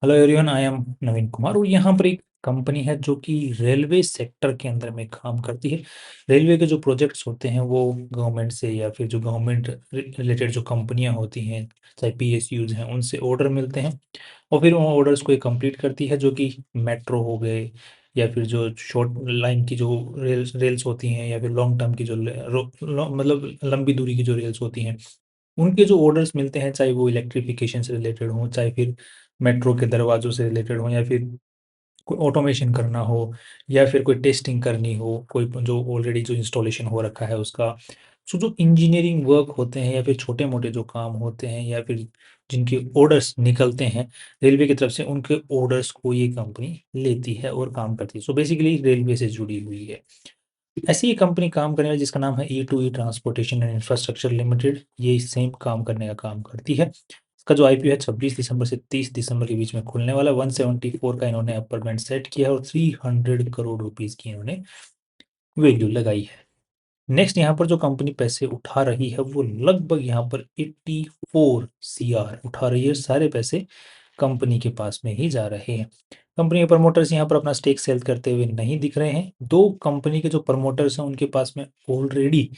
Hello everyone, I am नवीन कुमार और यहाँ पर एक कंपनी है जो कि रेलवे सेक्टर के अंदर में काम करती है। रेलवे के जो प्रोजेक्ट्स होते हैं वो गवर्नमेंट से या फिर जो गवर्नमेंट रिलेटेड जो कंपनियां होती हैं, चाहे पीएसयूज हैं, उनसे ऑर्डर मिलते हैं और फिर उन ऑर्डर्स को ये कंप्लीट करती है, जो कि मेट्रो हो गए या फिर जो शॉर्ट लाइन की जो रेल्स होती हैं या फिर लॉन्ग टर्म की जो मतलब लंबी दूरी की जो रेल्स होती हैं, उनके जो ऑर्डर्स मिलते हैं, चाहे वो इलेक्ट्रिफिकेशन से रिलेटेड हों, चाहे फिर मेट्रो के दरवाज़ों से रिलेटेड हों या फिर कोई ऑटोमेशन करना हो या फिर कोई टेस्टिंग करनी हो, कोई जो ऑलरेडी जो इंस्टॉलेशन हो रखा है उसका। सो जो इंजीनियरिंग वर्क होते हैं या फिर छोटे-मोटे जो काम होते हैं या फिर जिनके ऑर्डर्स निकलते हैं रेलवे की तरफ से, उनके ऑर्डर्स को ये कंपनी लेती है और काम करती है। सो बेसिकली रेलवे से जुड़ी हुई है। ऐसी ही कंपनी काम करने वाली जिसका नाम है E two E transportation and infrastructure limited, ये सेम काम करने का काम करती है। इसका जो आईपीओ है 26 दिसंबर से 30 दिसंबर के बीच में खुलने वाला है। 174 का इन्होंने अपर बैंड सेट किया है और 300 करोड़ रुपीस की इन्होंने वैल्यू लगाई है। नेक्स्ट यहाँ पर जो कंपनी पैसे उठा रही है वो लगभग यहाँ पर 84 सीआर उठा रही है। सारे पैसे कंपनी के पास में ही जा रहे हैं। कंपनी के प्रमोटर्स यहाँ पर अपना स्टेक सेल करते हुए नहीं दिख रहे हैं। दो कंपनी के जो प्रमोटर्स हैं उनके पास में ऑलरेडी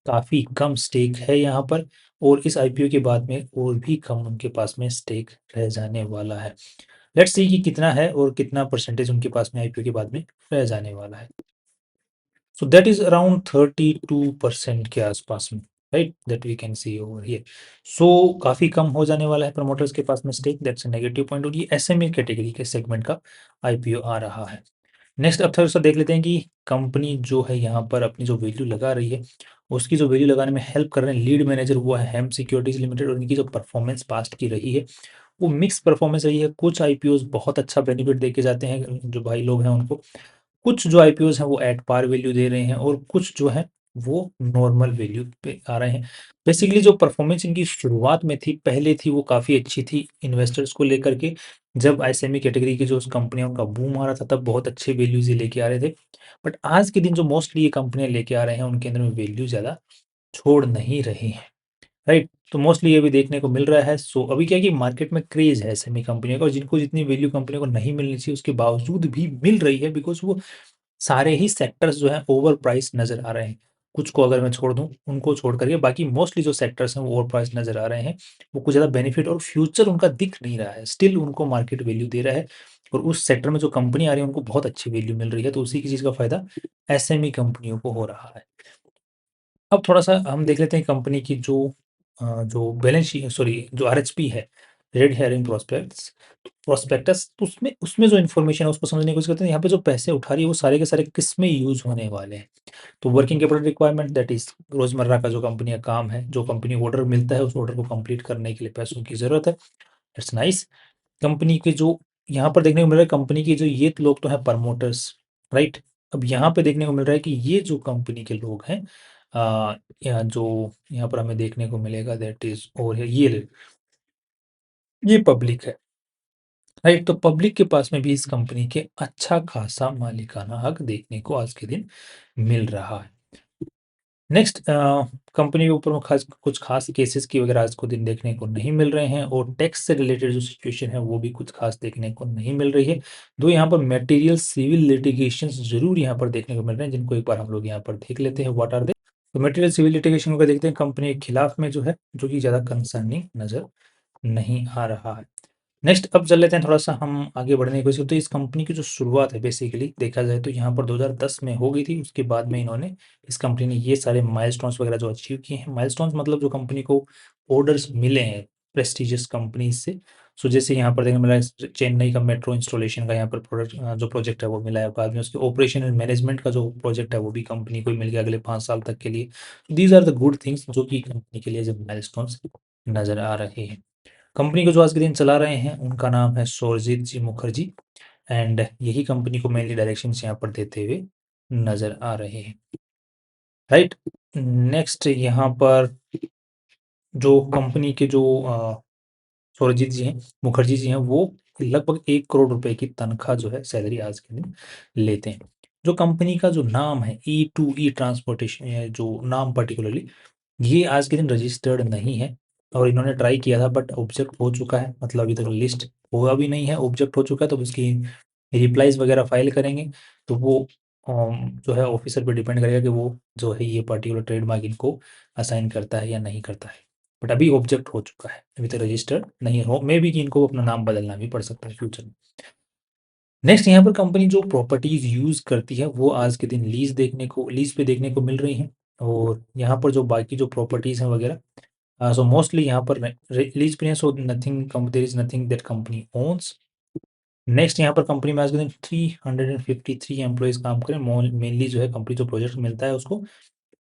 काफ़ी कम स्टेक है यहाँ पर और इस आईपीओ के बाद में और भी कम उनके पास में स्टेक रह जाने वाला है। लेट्स सी कि कितना है और कितना परसेंटेज उनके पास में आईपीओ के बाद में रह जाने वाला है। सो दैट इज अराउंड 32% के आसपास में, right, that we can see over here. So काफ़ी कम हो जाने वाला है प्रमोटर्स के पास में stake, that's a negative point और ये एसएमए कैटेगरी के सेगमेंट का आईपीओ आ रहा है। नेक्स्ट अब थोड़ा-सा देख लेते हैं कि कंपनी जो है यहाँ पर अपनी जो वैल्यू लगा रही है, उसकी जो वैल्यू लगाने में हेल्प कर रहे हैं लीड मैनेजर वो है हेम सिक्योरिटीज़ लिमिटेड और इनकी जो परफॉर्मेंस पास्ट की रही है, वो मिक्स परफॉर्मेंस रही है। कुछ आईपीओज़ बहुत अच्छा बेनिफिट दे के जाते हैं जो भाई लोग हैं उनको। कुछ जो आईपीओज़ हैं वो एट पार वैल्यू दे रहे हैं और कुछ जो है वो नॉर्मल वैल्यू पे आ रहे हैं। बेसिकली जो परफॉर्मेंस इनकी शुरुआत में थी, पहले थी, वो काफ़ी अच्छी थी इन्वेस्टर्स को लेकर के। जब एसएमई कैटेगरी की जो कंपनियों का बूम आ रहा था तब बहुत अच्छे वैल्यूज़ ये लेके आ रहे थे। बट आज के दिन जो मोस्टली ये कंपनियाँ लेके आ रहे हैं उनके अंदर में वैल्यू ज़्यादा छोड़ नहीं रही हैं। राइट? तो मोस्टली ये भी देखने को मिल रहा है। सो अभी क्या है कि मार्केट में क्रेज़ है एसएमई कंपनियों का और जिनको जितनी वैल्यू कंपनियों को नहीं मिलनी चाहिए उसके बावजूद भी मिल रही है, बिकॉज़ वो सारे ही सेक्टर्स जो हैं ओवर प्राइस नज़र आ रहे हैं। कुछ को अगर मैं छोड़ दूँ, उनको छोड़ कर के बाकी मोस्टली जो सेक्टर्स हैं वो ओवर प्राइस नज़र आ रहे हैं। वो कुछ ज़्यादा बेनिफिट और फ्यूचर उनका दिख नहीं रहा है। स्टिल उनको मार्केट वैल्यू दे रहा है और उस सेक्टर में जो कंपनी आ रही है उनको बहुत अच्छी वैल्यू मिल रही है। तो उसी की चीज़ का फ़ायदा एसएमई कंपनियों को हो रहा है। अब थोड़ा-सा हम देख लेते हैं कंपनी की जो बैलेंस सॉरी जो आरएचपी है, रेड हेरिंग प्रोस्पेक्टस, तो उसमें उसमें जो इन्फॉर्मेशन है उसको समझने की कोशिश करते हैं। यहाँ पे जो पैसे उठा रही है वो सारे के सारे किस में यूज़ होने वाले हैं। तो working capital requirement, that is रोज़मर्रा का जो कंपनी का काम है, जो कंपनी को ऑर्डर मिलता है उस ऑर्डर को कंप्लीट करने के लिए पैसों की ज़रूरत है। That's nice. कंपनी के जो यहाँ पर देखने को मिल रहा है, कंपनी के जो ये लोग तो हैं प्रमोटर्स, राइट? अब यहाँ पे देखने को मिल रहा है कि ये जो कंपनी के लोग हैं, या जो यहाँ पर हमें देखने को मिलेगा, दैट इज़ ओवर हियर, ये पब्लिक है, राइट? तो पब्लिक के पास में भी इस कंपनी के अच्छा खासा मालिकाना हक देखने को आज के दिन मिल रहा है। नेक्स्ट कंपनी के ऊपर में कुछ खास केसेस की वगैरह आज को दिन देखने को नहीं मिल रहे हैं और टैक्स से रिलेटेड जो सिचुएशन है वो भी कुछ खास देखने को नहीं मिल रही है। दो यहाँ पर मटेरियल सिविल लिटिगेशंस ज़रूर यहाँ पर देखने को मिल रहे हैं, जिनको एक बार हम लोग यहाँ पर देख लेते हैं, व्हाट आर दे। तो मटेरियल सिविल लिटिगेशन को देखते हैं कंपनी के खिलाफ में जो है, जो कि ज़्यादा कंसर्निंग नज़र नहीं आ रहा है। नेक्स्ट अब चल लेते हैं, थोड़ा-सा हम आगे बढ़ने की कोशिश करते हैं। इस कंपनी की जो शुरुआत है बेसिकली देखा जाए तो यहाँ पर 2010 में हो गई थी। उसके बाद में इन्होंने इस कंपनी ने ये सारे माइलस्टोन्स वगैरह जो अचीव किए हैं। माइलस्टोन्स मतलब जो कंपनी को ऑर्डर्स मिले हैं प्रेस्टीजियस कंपनीज़ से। सो जैसे यहाँ पर देखने को मिला है चेन्नई का मेट्रो इंस्टॉलेशन का यहाँ पर जो प्रोजेक्ट है वो मिला है। बाद में उसके ऑपरेशन एंड मैनेजमेंट का जो प्रोजेक्ट है वो भी कंपनी को ही मिल गया अगले 5 साल तक के लिए। These are the good things जो कि कंपनी के लिए जब माइलस्टोन्स नज़र आ रहे हैं। कंपनी को जो आज के दिन चला रहे हैं उनका नाम है सुरजीत जी मुखर्जी एंड यही कंपनी को मेनली डायरेक्शंस यहाँ पर देते हुए नज़र आ रहे हैं, राइट। नेक्स्ट यहाँ पर जो कंपनी के जो सुरजीत जी हैं, मुखर्जी जी हैं, वो लगभग 1 करोड़ रुपए की तनख्वाह जो है सैलरी आज के दिन लेते हैं। जो कंपनी का जो नाम है ई टू ई ट्रांसपोर्टेशन, जो नाम पर्टिकुलरली ये आज के दिन रजिस्टर्ड नहीं है। और इन्होंने ट्राई किया था बट ऑब्जेक्ट हो चुका है, मतलब अभी तक लिस्ट हुआ भी नहीं है, ऑब्जेक्ट हो चुका है, तो उसकी रिप्लाईज़ वगैरह फाइल करेंगे, तो वो जो है ऑफिसर पे डिपेंड करेगा कि वो जो है ये पर्टिकुलर ट्रेडमार्क इनको असाइन करता है या नहीं करता है। बट अभी ऑब्जेक्ट हो चुका है, अभी तक रजिस्टर्ड नहीं हो, मे बी कि इनको अपना नाम बदलना भी पड़ सकता है फ्यूचर में। नेक्स्ट यहाँ पर कंपनी जो प्रॉपर्टीज़ यूज़ करती है वो आज के दिन लीज़ पे देखने को मिल रही हैं, और यहाँ पर जो बाकी जो प्रॉपर्टीज़ हैं वगैरह, सो मोस्टली यहाँ पर लीज़ पे हैं, so there is nothing that company owns. Next यहाँ पर कंपनी में आज के दिन 353 एम्प्लॉइज़ काम करें, मेनली जो है कंपनी जो प्रोजेक्ट मिलता है उसको,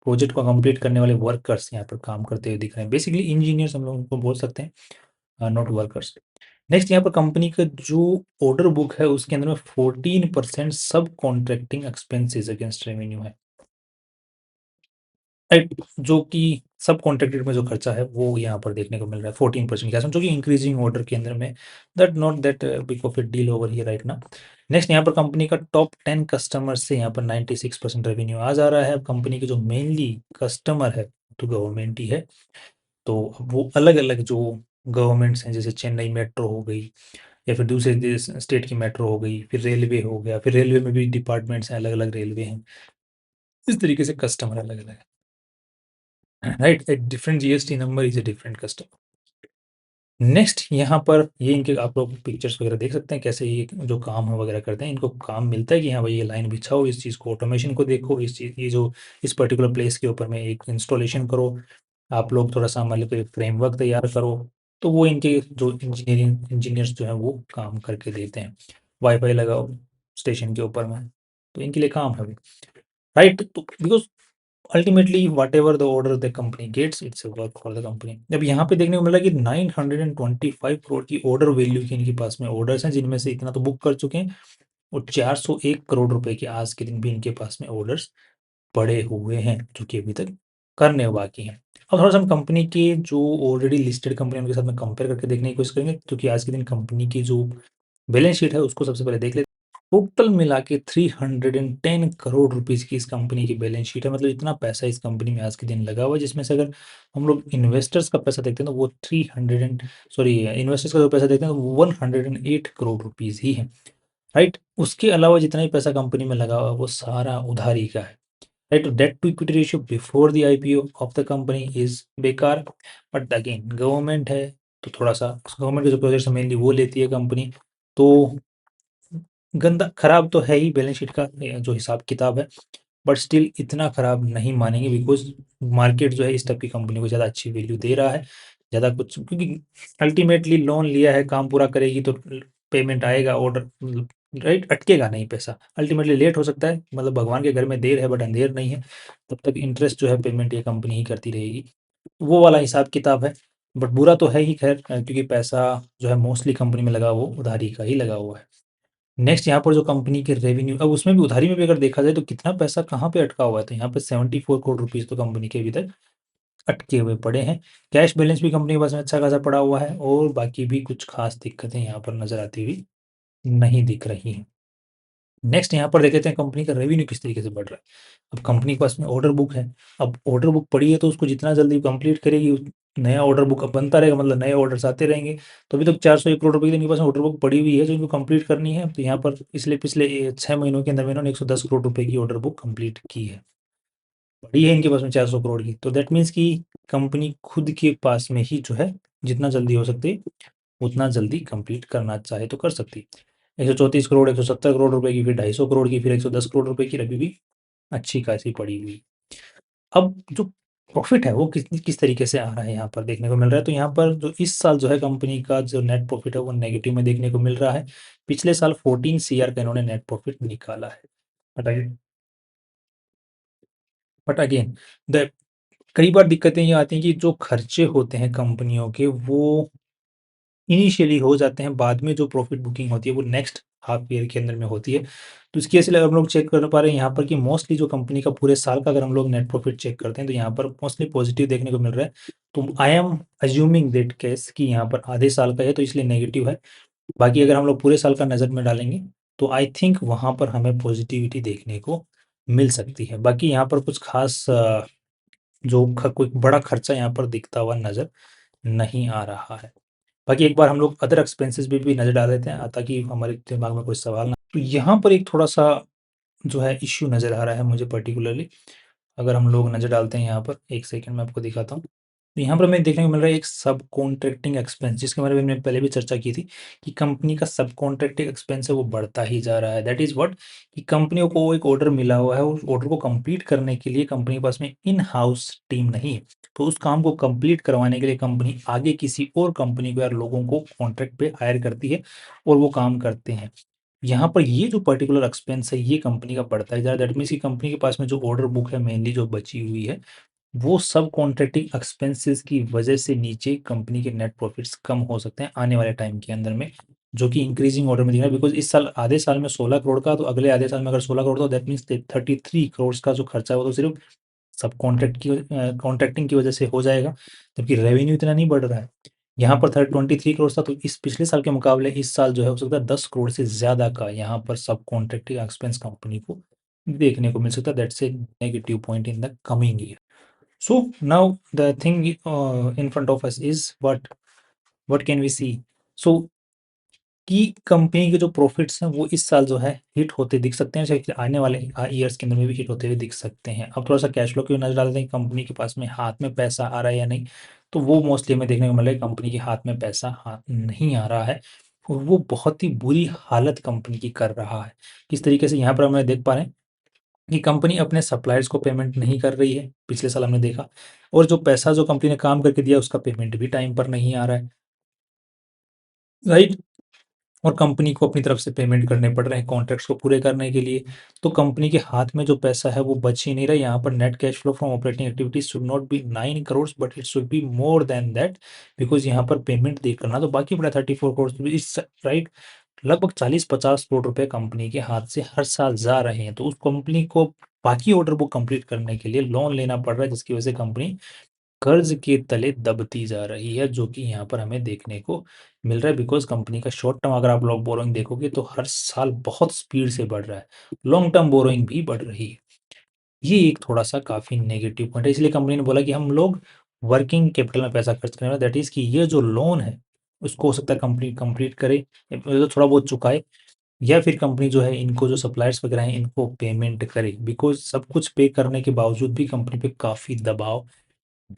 प्रोजेक्ट को कंप्लीट करने वाले वर्कर्स यहाँ पर काम करते हुए दिख रहे हैं, बेसिकली इंजीनियर्स हम लोग उनको बोल सकते हैं, नॉट वर्कर्स। नेक्स्ट यहाँ पर कंपनी का जो ऑर्डर बुक है उसके अंदर में 14% सब कॉन्ट्रैक्टिंग एक्सपेंसेस अगेंस्ट रेवेन्यू है, राइट, जो कि सब कॉन्ट्रैक्टेड में जो खर्चा है वो यहाँ पर देखने को मिल रहा है 14%, क्या समझो कि इंक्रीजिंग ऑर्डर के अंदर में, that not that big of A deal over here right ना। नेक्स्ट यहाँ पर कंपनी का टॉप 10 कस्टमर्स से यहाँ पर 96% रेवेन्यू आ जा रहा है। अब कंपनी के जो मेनली कस्टमर है तो गवर्नमेंट ही है, तो अब वो अलग अलग जो गवर्नमेंट्स हैं, जैसे चेन्नई मेट्रो हो गई, या फिर दूसरे स्टेट की मेट्रो हो गई, फिर रेलवे हो गया, फिर रेलवे में भी डिपार्टमेंट्स हैं, अलग अलग रेलवे हैं, इस तरीके से कस्टमर अलग अलग है, right, a different GST number is a different customer. Next यहाँ पर ये इनके आप लोग पिक्चर्स वगैरह देख सकते हैं कैसे ये जो काम है वगैरह करते हैं, इनको काम मिलता है कि हाँ भाई ये लाइन बिछाओ, इस चीज़ को ऑटोमेशन को देखो, इस चीज़ ये जो इस पर्टिकुलर प्लेस के ऊपर में एक इंस्टॉलेशन करो, आप लोग थोड़ा सा मतलब एक फ्रेमवर्क तैयार करो, तो वो इनके जो इंजीनियर्स जो हैं वो काम करके देते हैं। वाईफाई लगाओ स्टेशन के ऊपर में, तो इनके लिए काम है, राइट, तो because ultimately whatever the order the company gets its work for the company. अब यहाँ पे देखने को मिला कि 925 करोड़ की ऑर्डर वैल्यू की इनके पास में ऑर्डर्स हैं, जिनमें से इतना तो बुक कर चुके हैं, और 401 करोड़ रुपए के आज के दिन भी इनके पास में ऑर्डर्स पड़े हुए हैं, जो कि अभी तक करने बाकी हैं। अब थोड़ा सा हम कंपनी के जो ऑलरेडी लिस्टेड कंपनी उनके साथ में कंपेयर करके देखने की कोशिश करेंगे, क्योंकि आज के दिन कंपनी की जो बैलेंस शीट है उसको सबसे पहले देख लेते हैं। टोटल मिला के 310 करोड़ रुपीज़ की इस कंपनी की बैलेंस शीट है, मतलब इतना पैसा इस कंपनी में आज के दिन लगा हुआ है, जिसमें से अगर हम लोग इन्वेस्टर्स का पैसा देखते हैं तो वो 300 एंड सॉरी इन्वेस्टर्स का जो पैसा देखते हैं तो वो 108 करोड़ रुपीज़ ही है, राइट। उसके अलावा जितना भी पैसा कंपनी में लगा हुआ है वो सारा उधारी का है, right. Debt to equity ratio before the IPO of the company is बेकार, बट अगेन गवर्नमेंट है तो थोड़ा सा गवर्नमेंट के जो प्रोजेक्ट्स मेनली वो लेती है कंपनी, तो गंदा खराब तो है ही बैलेंस शीट का जो हिसाब किताब है, बट स्टिल इतना खराब नहीं मानेंगे, बिकॉज मार्केट जो है इस टाइप की कंपनी को ज़्यादा अच्छी वैल्यू दे रहा है, ज़्यादा कुछ, क्योंकि अल्टीमेटली लोन लिया है, काम पूरा करेगी तो पेमेंट आएगा, ऑर्डर, राइट, अटकेगा नहीं पैसा, अल्टीमेटली लेट हो सकता है, मतलब भगवान के घर में देर है बट अंधेर नहीं है, तब तक इंटरेस्ट जो है पेमेंट ये कंपनी ही करती रहेगी, वो वाला हिसाब किताब है। बट बुरा तो है ही खैर, क्योंकि पैसा जो है मोस्टली कंपनी में लगा वो उधारी का ही लगा हुआ है। नेक्स्ट यहाँ पर जो कंपनी के रेवेन्यू, अब उसमें भी उधारी में भी अगर देखा जाए तो कितना पैसा कहाँ पे अटका हुआ है, तो यहाँ पे 74 करोड़ रुपीज़ तो कंपनी के अभी तक अटके हुए पड़े हैं। कैश बैलेंस भी कंपनी के पास में अच्छा खासा पड़ा हुआ है, और बाकी भी कुछ खास दिक्कतें यहाँ पर नज़र आती हुई नहीं दिख रही हैं। नेक्स्ट यहाँ पर देख लेते हैं कंपनी का रेवेन्यू किस तरीके से बढ़ रहा है। अब कंपनी के पास में ऑर्डर बुक है, अब ऑर्डर बुक पड़ी है तो उसको जितना जल्दी कंप्लीट करेगी नया ऑर्डर बुक अब बनता रहेगा, मतलब नए ऑर्डर्स आते रहेंगे, तो अभी तक 401 करोड़ रुपए की इनके पास ऑर्डर बुक पड़ी हुई है जो इनको कंप्लीट करनी है, तो यहाँ पर इसलिए पिछले 6 महीनों के अंदर में इन्होंने 110 करोड़ रुपए की ऑर्डर बुक कंप्लीट की है, पड़ी है इनके पास में 400 करोड़ की, तो दैट मीन्स कि कंपनी खुद के पास में ही जो है जितना जल्दी हो सकती उतना जल्दी कंप्लीट करना चाहे तो कर सकती है। 134 करोड़, 170 करोड़ रुपए की, फिर 250 करोड़ की, फिर 110 करोड़ रुपए की अभी भी अच्छी खासी पड़ी हुई। अब जो प्रॉफिट है वो किस किस तरीके से आ रहा है यहाँ पर देखने को मिल रहा है, तो यहाँ पर जो इस साल जो है कंपनी का जो नेट प्रॉफिट है वो नेगेटिव में देखने को मिल रहा है। पिछले साल 14 सीआर का इन्होंने नेट प्रॉफिट निकाला है, but again but again the कई बार दिक्कतें ये आती हैं कि जो खर्चे होते हैं कंपनियों के वो इनिशियली हो जाते हैं, बाद में जो प्रॉफिट बुकिंग होती है वो नेक्स्ट हाफ ईयर के अंदर में होती है। तो इसकी वजह से अगर हम लोग चेक कर पा रहे हैं यहाँ पर कि मोस्टली जो कंपनी का पूरे साल का अगर हम लोग नेट प्रॉफिट चेक करते हैं तो यहाँ पर मोस्टली पॉजिटिव देखने को मिल रहा है। तो I am assuming that case कि यहाँ पर आधे साल का है तो इसलिए नेगेटिव है। बाकी अगर हम लोग पूरे साल का नज़र में डालेंगे तो आई थिंक वहाँ पर हमें पॉजिटिविटी देखने को मिल सकती है। बाकी यहाँ पर कुछ खास जो कोई बड़ा खर्चा यहाँ पर दिखता हुआ नज़र नहीं आ रहा है। बाकी एक बार हम लोग अदर एक्सपेंसेस भी नज़र डाल लेते हैं ताकि हमारे दिमाग में कोई सवाल ना। तो यहाँ पर एक थोड़ा-सा जो है इश्यू नज़र आ रहा है मुझे पर्टिकुलरली। अगर हम लोग नज़र डालते हैं यहाँ पर, एक सेकंड मैं आपको दिखाता हूँ। तो यहाँ पर हमें देखने को मिल रहा है एक सब कॉन्ट्रैक्टिंग एक्सपेंस, जिसके बारे में मैंने पहले भी चर्चा की थी कि कंपनी का सब कॉन्ट्रैक्टिंग एक्सपेंस है वो बढ़ता ही जा रहा है। दैट इज़ व्हाट, कि कंपनियों को एक ऑर्डर मिला हुआ है, उस ऑर्डर को कंप्लीट करने के लिए कंपनी के पास में इन हाउस टीम नहीं है। तो उस काम को कंप्लीट करवाने के लिए कंपनी आगे किसी और कंपनी को या लोगों को कॉन्ट्रैक्ट पे हायर करती है और वो काम करते हैं। यहाँ पर ये जो पर्टिकुलर एक्सपेंस है ये कंपनी का बढ़ता ही जा रहा है। दैट मीन्स कि कंपनी के पास में जो ऑर्डर बुक है मेनली जो बची हुई है, वो सब कॉन्ट्रैक्टिंग एक्सपेंसेस की वजह से नीचे कंपनी के नेट प्रॉफिट्स कम हो सकते हैं आने वाले टाइम के अंदर में, जो कि इंक्रीजिंग ऑर्डर में दिख रहा है। बिकॉज़ इस साल आधे साल में 16 करोड़ का, तो अगले आधे साल में अगर 16 करोड़, तो दैट मीन्स 33 करोड़ का जो खर्चा है वो तो सिर्फ़ सब कॉन्ट्रैक्टिंग की वजह से हो जाएगा, जबकि रेवेन्यू इतना नहीं बढ़ रहा है। यहाँ पर 23 करोड़ था, तो इस पिछले साल के मुकाबले इस साल जो है हो सकता है 10 करोड़ से ज़्यादा का यहाँ पर सब कॉन्ट्रैक्टिंग एक्सपेंस कंपनी को देखने को मिल सकता है। That's a negative point in the coming year. So now the thing in front of us is what can we see? So कि कंपनी के जो प्रॉफिट्स हैं वो इस साल जो है हिट होते दिख सकते हैं, शायद आने वाले ईयर्स के अंदर में भी हिट होते हुए दिख सकते हैं। अब थोड़ा सा कैश फ्लो की नजर डालते हैं, कंपनी के पास में हाथ में पैसा आ रहा है या नहीं। तो वो मोस्टली हमें देखने को मिल रहा है कंपनी के हाथ में पैसा हाथ नहीं आ रहा है, और वो बहुत ही बुरी हालत कंपनी की कर रहा है। किस तरीके से, यहाँ पर हमें देख पा रहे हैं कि कंपनी अपने सप्लायर्स को पेमेंट नहीं कर रही है, पिछले साल हमने देखा। और जो पैसा जो कंपनी ने काम करके दिया उसका पेमेंट भी टाइम पर नहीं आ रहा है, राइट। और कंपनी को अपनी तरफ से पेमेंट करने पड़ रहे हैं कॉन्ट्रैक्ट्स को पूरे करने के लिए। तो कंपनी के हाथ में जो पैसा है वो बच ही नहीं रहा है। यहाँ पर net cash flow from operating activities should not be 9 crore, but it should be more than that, because यहाँ पर पेमेंट देख करना तो बाकी पड़ा 34 करोड़ इस, राइट। लगभग 40-50 करोड़ रुपए कंपनी के हाथ से हर साल जा रहे हैं, तो उस कंपनी को बाकी ऑर्डर बुक कंप्लीट करने के लिए लोन लेना पड़ रहा है, जिसकी वजह से कंपनी कर्ज के तले दबती जा रही है, जो कि यहाँ पर हमें देखने को मिल रहा है। बिकॉज कंपनी का शॉर्ट टर्म अगर आप लोग बोरोइंग देखोगे तो हर साल बहुत स्पीड से बढ़ रहा है, लॉन्ग टर्म बोरोइंग भी बढ़ रही है। ये एक थोड़ा सा काफ़ी नेगेटिव पॉइंट है, इसलिए कंपनी ने बोला कि हम लोग वर्किंग कैपिटल में पैसा खर्च करें, दैट इज़ कि ये जो लोन है उसको हो सकता है कंपनी कंप्लीट करे, तो थोड़ा बहुत चुकाए, या फिर कंपनी जो है इनको जो सप्लायर्स वगैरह हैं इनको पेमेंट करे। बिकॉज सब कुछ पे करने के बावजूद भी कंपनी पे काफ़ी दबाव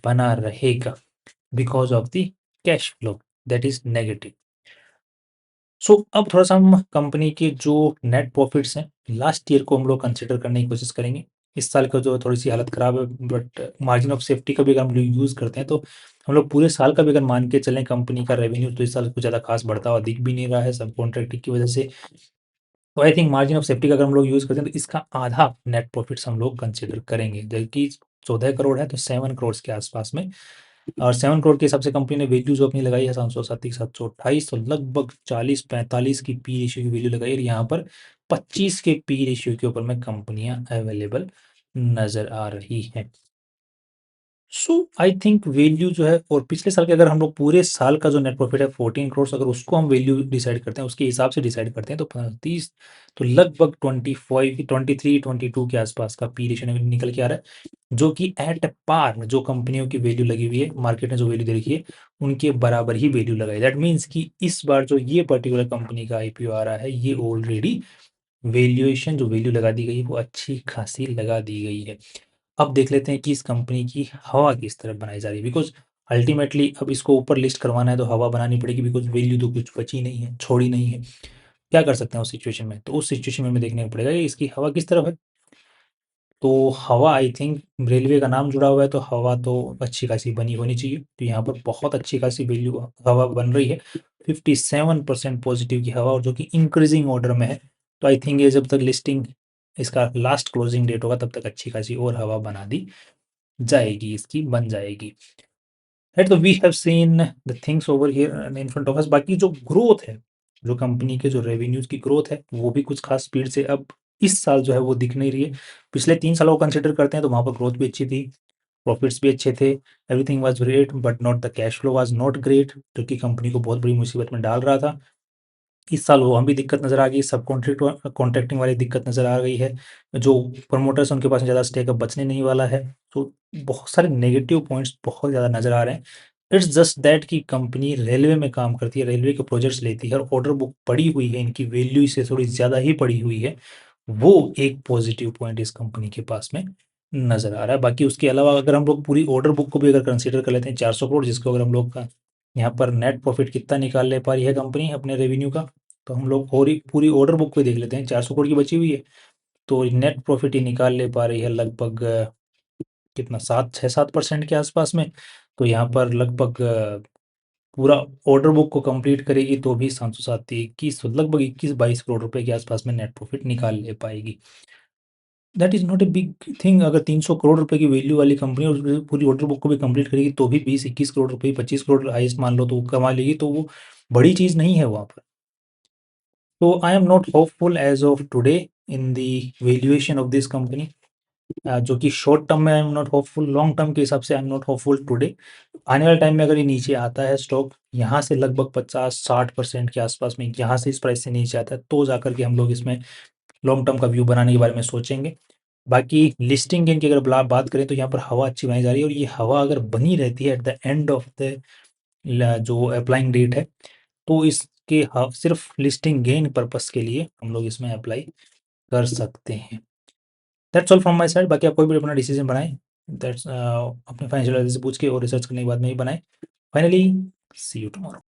बना रहेगा because of the cash flow that is negative. So अब थोड़ा सा हम कंपनी के जो नेट प्रॉफिट्स हैं लास्ट ईयर को हम लोग कंसिडर करने की कोशिश करेंगे। इस साल का जो थोड़ी सी हालत खराब है, बट मार्जिन ऑफ सेफ्टी का भी अगर हम लोग यूज़ करते हैं तो हम लोग पूरे साल का भी अगर मान के चलें कंपनी का रेवेन्यू, तो इस साल कुछ ज़्यादा खास बढ़ता हुआ दिख भी नहीं रहा है सब कॉन्ट्रैक्टिंग की वजह से। तो I think margin of safety का अगर हम लोग यूज़ करते हैं तो इसका आधा नेट प्रॉफिट्स हम लोग कंसिडर करेंगे, जबकि 14 करोड़ है तो 7 करोड़ के आसपास में। और 7 करोड़ के हिसाब से कंपनी ने वैल्यू जो अपनी लगाई है 737-728, तो लगभग 40-45 की पी रेशियो की वैल्यू लगाई, और यहाँ पर 25 के पी रेशियो के ऊपर में कंपनियां अवेलेबल नजर आ रही हैं। सो आई थिंक वैल्यू जो है, और पिछले साल के अगर हम लोग पूरे साल का जो नेट प्रॉफिट है 14 करोड़, अगर उसको हम वैल्यू डिसाइड करते हैं उसके हिसाब से डिसाइड करते हैं तो 30, तो लगभग 25 23-22 के आसपास का पी रेशियो निकल के आ रहा है, जो कि एट पार जो कंपनियों की वैल्यू लगी हुई है मार्केट ने जो वैल्यू दे रखी है उनके बराबर ही वैल्यू लगाई। दैट मीन्स कि इस बार जो ये पर्टिकुलर कंपनी का आईपीओ आ रहा है ये ऑलरेडी वैल्यूएशन जो वैल्यू लगा दी गई है वो अच्छी खासी लगा दी गई है। अब देख लेते हैं कि इस कंपनी की हवा किस तरह बनाई जा रही है, बिकॉज अल्टीमेटली अब इसको ऊपर लिस्ट करवाना है तो हवा बनानी पड़ेगी, बिकॉज वैल्यू तो कुछ बची नहीं है, छोड़ी नहीं है। क्या कर सकते हैं उस सिचुएशन में, तो उस सिचुएशन में हमें देखने को पड़ेगा कि इसकी हवा किस तरफ है। तो हवा आई थिंक रेलवे का नाम जुड़ा हुआ है तो हवा तो अच्छी खासी बनी होनी चाहिए, तो यहाँ पर बहुत अच्छी खासी वैल्यू हवा बन रही है। 57% पॉजिटिव की हवा, और जो कि इंक्रीजिंग ऑर्डर में है। तो आई थिंक ये जब तक लिस्टिंग इसका लास्ट क्लोजिंग डेट होगा तब तक अच्छी खासी और हवा बना दी जाएगी, इसकी बन जाएगी, राइट। तो we have seen the things over here in front of us. बाकी जो ग्रोथ है, जो कंपनी के जो रेवेन्यूज की ग्रोथ है वो भी कुछ खास स्पीड से अब इस साल जो है वो दिख नहीं रही है। पिछले 3 सालों को कंसिडर करते हैं तो वहाँ पर ग्रोथ भी अच्छी थी, प्रॉफिट्स भी अच्छे थे, everything was great, but not the cash flow was not great, जो कि कंपनी को बहुत बड़ी मुसीबत में डाल रहा था। इस साल वो हम भी दिक्कत नज़र आ गई, सब कॉन्ट्रैक्टिंग वाली दिक्कत नज़र आ गई है, जो प्रमोटर्स उनके पास ज़्यादा स्टेक अब बचने नहीं वाला है। तो बहुत सारे नेगेटिव पॉइंट्स बहुत ज़्यादा नज़र आ रहे हैं। इट्स जस्ट दैट कि कंपनी रेलवे में काम करती है, रेलवे के प्रोजेक्ट्स लेती है और ऑर्डर बुक पड़ी हुई है, इनकी वैल्यू इससे थोड़ी ज़्यादा ही पड़ी हुई है। वो एक पॉजिटिव पॉइंट इस कंपनी के पास में नज़र आ रहा है। बाकी उसके अलावा अगर हम लोग पूरी ऑर्डर बुक को भी अगर कंसीडर कर लेते हैं 400 करोड़, जिसको अगर हम लोग का यहाँ पर नेट प्रॉफिट कितना निकाल ले पा रही है कंपनी अपने रेवेन्यू का, तो हम लोग और पूरी ऑर्डर बुक को देख लेते हैं। 400 करोड़ की बची हुई है, तो नेट प्रॉफिट ही निकाल ले पा रही है लगभग कितना 7-6-7% के आसपास में। तो यहाँ पर लगभग पूरा ऑर्डर बुक को कंप्लीट करेगी तो भी 707 21 लगभग 21-22 करोड़ रुपए के आसपास में नेट प्रॉफिट निकाल ले पाएगी। That is not a big thing. अगर 300 करोड़ रुपए की वैल्यू वाली कंपनी और पूरी ऑर्डर बुक को भी कंप्लीट करेगी तो भी 20-21 करोड़ रुपए, 25 करोड़ हाईएस्ट मान लो तो वो कमा लेगी, तो वो बड़ी चीज़ नहीं है वहाँ पर। तो I am not hopeful as of today in the valuation of this company. जो कि शॉर्ट टर्म में I am not hopeful, long term के हिसाब से I am not hopeful today. आने वाले टाइम में अगर ये नीचे आता है स्टॉक यहाँ से लगभग 50-60% के आसपास में, यहाँ से इस प्राइस से नीचे आता है, तो जाकर के हम लोग इसमें लॉन्ग टर्म का व्यू बनाने के बारे में सोचेंगे। बाकी लिस्टिंग गेन की अगर बात करें तो यहाँ पर हवा अच्छी बनाई जा रही है, और ये हवा अगर बनी रहती है at the end of the जो अप्लाइंग डेट है, तो इसके सिर्फ लिस्टिंग गेन पर्पस के लिए हम लोग इसमें अप्लाई कर सकते हैं। That's all from my side. बाकी आप कोई भी अपना डिसीजन बनाएं, दैट्स अपने फाइनेंशियल एडवाइजर से पूछ के और रिसर्च करने के बाद में ही बनाएं। Finally see you tomorrow.